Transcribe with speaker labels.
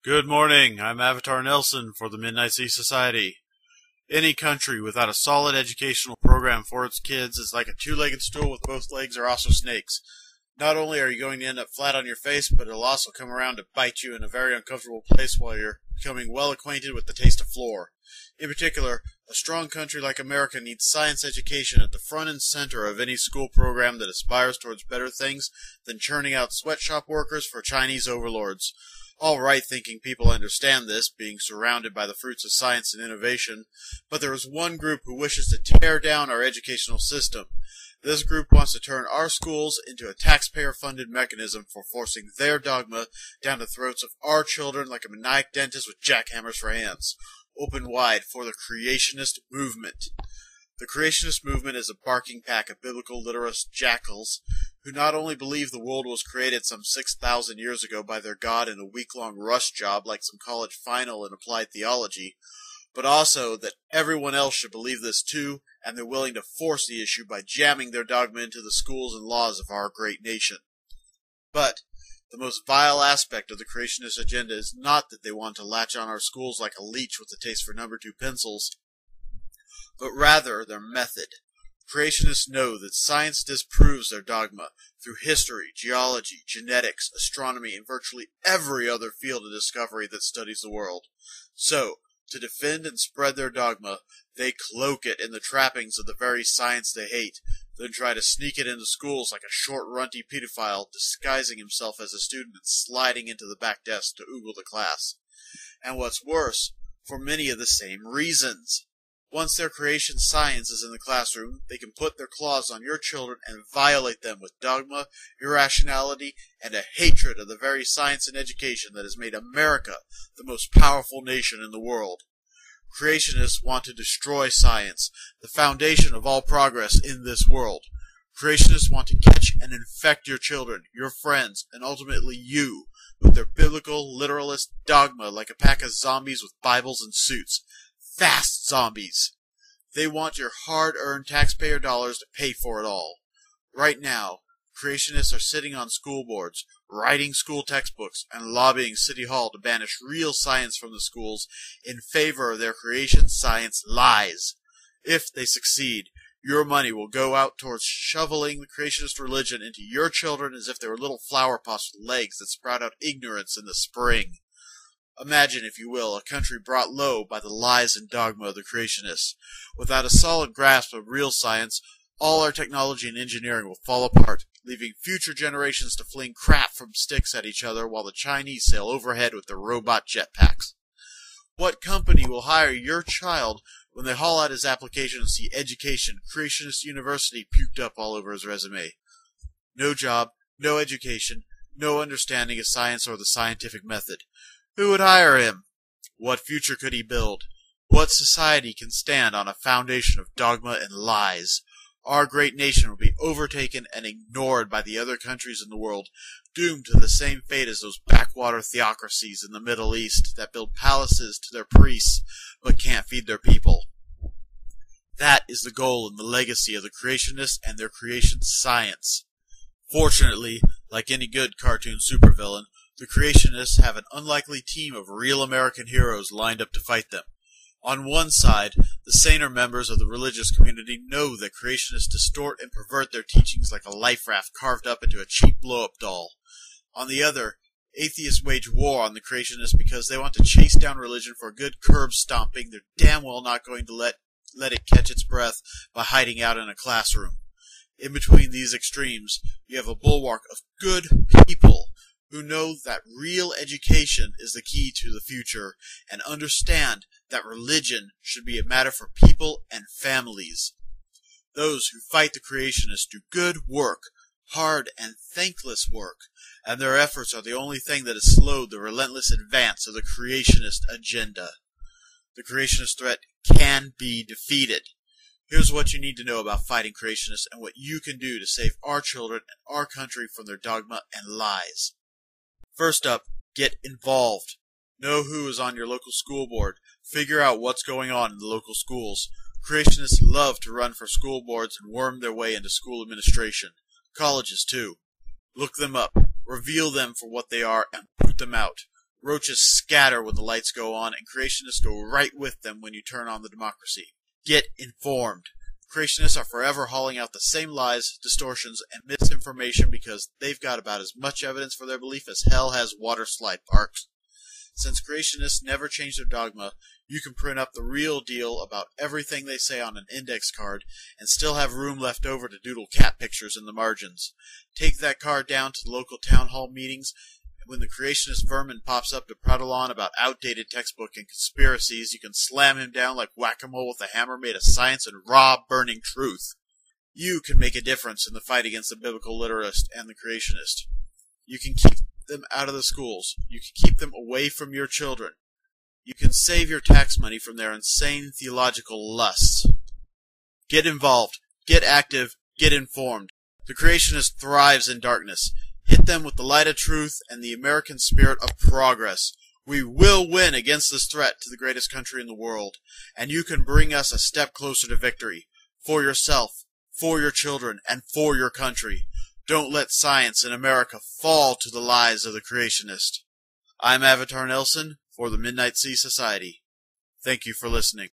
Speaker 1: Good morning, I'm Avatar Nelson for the Midnight Sea Society. Any country without a solid educational program for its kids is like a two-legged stool with both legs are also snakes. Not only are you going to end up flat on your face, but it'll also come around to bite you in a very uncomfortable place while you're becoming well acquainted with the taste of floor. In particular, a strong country like America needs science education at the front and center of any school program that aspires towards better things than churning out sweatshop workers for Chinese overlords. All right-thinking people understand this, being surrounded by the fruits of science and innovation, but there is one group who wishes to tear down our educational system. This group wants to turn our schools into a taxpayer-funded mechanism for forcing their dogma down the throats of our children like a maniac dentist with jackhammers for hands. Open wide for the creationist movement. The creationist movement is a barking pack of biblical literalist jackals who not only believe the world was created some 6,000 years ago by their God in a week-long rush job like some college final in applied theology, but also that everyone else should believe this too, and they're willing to force the issue by jamming their dogma into the schools and laws of our great nation. But the most vile aspect of the creationist agenda is not that they want to latch on our schools like a leech with a taste for number 2 pencils, but rather their method. Creationists know that science disproves their dogma through history, geology, genetics, astronomy, and virtually every other field of discovery that studies the world. So, to defend and spread their dogma, they cloak it in the trappings of the very science they hate, then try to sneak it into schools like a short, runty pedophile, disguising himself as a student and sliding into the back desk to oogle the class. And what's worse, for many of the same reasons. Once their creation science is in the classroom, they can put their claws on your children and violate them with dogma, irrationality, and a hatred of the very science and education that has made America the most powerful nation in the world. Creationists want to destroy science, the foundation of all progress in this world. Creationists want to catch and infect your children, your friends, and ultimately you, with their biblical, literalist dogma like a pack of zombies with Bibles and suits. Fast zombies. They want your hard-earned taxpayer dollars to pay for it all. Right now, creationists are sitting on school boards, writing school textbooks, and lobbying City Hall to banish real science from the schools in favor of their creation science lies. If they succeed, your money will go out towards shoveling the creationist religion into your children as if they were little flower pots with legs that sprout out ignorance in the spring. Imagine, if you will, a country brought low by the lies and dogma of the creationists. Without a solid grasp of real science, all our technology and engineering will fall apart, leaving future generations to fling crap from sticks at each other while the Chinese sail overhead with their robot jetpacks. What company will hire your child when they haul out his application and see education, Creationist University puked up all over his resume? No job, no education, no understanding of science or the scientific method. Who would hire him? What future could he build? What society can stand on a foundation of dogma and lies? Our great nation will be overtaken and ignored by the other countries in the world, doomed to the same fate as those backwater theocracies in the Middle East that build palaces to their priests but can't feed their people. That is the goal and the legacy of the creationists and their creation science. Fortunately, like any good cartoon supervillain, the creationists have an unlikely team of real American heroes lined up to fight them. On one side, the saner members of the religious community know that creationists distort and pervert their teachings like a life raft carved up into a cheap blow-up doll. On the other, atheists wage war on the creationists because they want to chase down religion for good curb stomping. They're damn well not going to let it catch its breath by hiding out in a classroom. In between these extremes, you have a bulwark of good people who know that real education is the key to the future and understand that religion should be a matter for people and families. Those who fight the creationists do good work, hard and thankless work, and their efforts are the only thing that has slowed the relentless advance of the creationist agenda. The creationist threat can be defeated. Here's what you need to know about fighting creationists and what you can do to save our children and our country from their dogma and lies. First up, get involved. Know who is on your local school board. Figure out what's going on in the local schools. Creationists love to run for school boards and worm their way into school administration. Colleges, too. Look them up. Reveal them for what they are and boot them out. Roaches scatter when the lights go on, and creationists go right with them when you turn on the democracy. Get informed. Creationists are forever hauling out the same lies, distortions, and misinformation because they've got about as much evidence for their belief as hell has water slide parks. Since creationists never change their dogma, you can print up the real deal about everything they say on an index card and still have room left over to doodle cat pictures in the margins. Take that card down to the local town hall meetings. When the creationist vermin pops up to prattle on about outdated textbook and conspiracies, you can slam him down like whack-a-mole with a hammer made of science and raw, burning truth. You can make a difference in the fight against the biblical literalist and the creationist. You can keep them out of the schools. You can keep them away from your children. You can save your tax money from their insane theological lusts. Get involved. Get active. Get informed. The creationist thrives in darkness. Hit them with the light of truth and the American spirit of progress. We will win against this threat to the greatest country in the world, and you can bring us a step closer to victory. For yourself, for your children, and for your country. Don't let science in America fall to the lies of the creationist. I'm Avatar Nelson for the Midnight Sea Society. Thank you for listening.